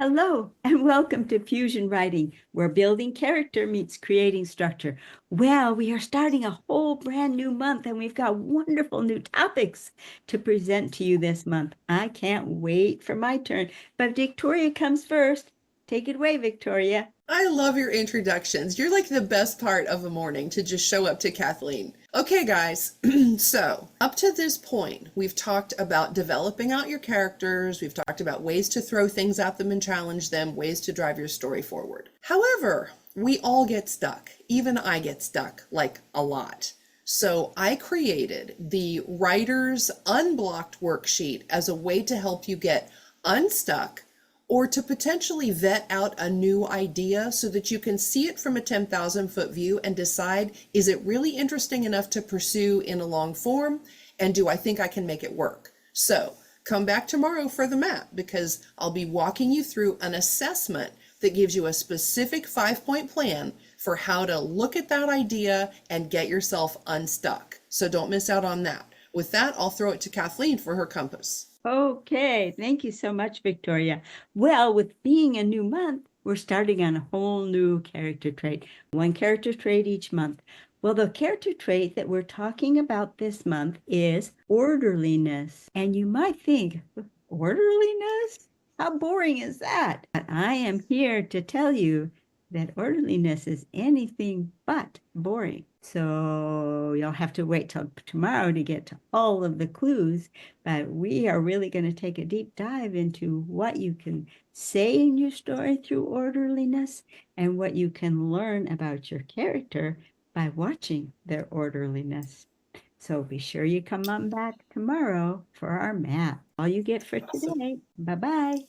Hello, and welcome to Fusion Writing, where building character meets creating structure. Well, we are starting a whole brand new month, and we've got wonderful new topics to present to you this month. I can't wait for my turn, but Victoria comes first. Take it away, Victoria. I love your introductions. You're like the best part of the morning to just show up to Kathleen. Okay, guys, so up to this point, we've talked about developing out your characters. We've talked about ways to throw things at them and challenge them, ways to drive your story forward. However, we all get stuck. Even I get stuck, like a lot. So I created the Writer's Unblocked worksheet as a way to help you get unstuck or to potentially vet out a new idea so that you can see it from a 10,000-foot view and decide, is it really interesting enough to pursue in a long form? And do I think I can make it work? So come back tomorrow for the map, because I'll be walking you through an assessment that gives you a specific 5-point plan for how to look at that idea and get yourself unstuck. So don't miss out on that. With that, I'll throw it to Kathleen for her compass. Okay, thank you so much, Victoria. Well, with being a new month, we're starting on a whole new character trait, one character trait each month. Well, the character trait that we're talking about this month is orderliness. And you might think, orderliness? How boring is that? But I am here to tell you that orderliness is anything but boring. So you'll have to wait till tomorrow to get to all of the clues, but we are really going to take a deep dive into what you can say in your story through orderliness and what you can learn about your character by watching their orderliness. So be sure you come on back tomorrow for our map. All you get for Awesome. today. Bye-bye.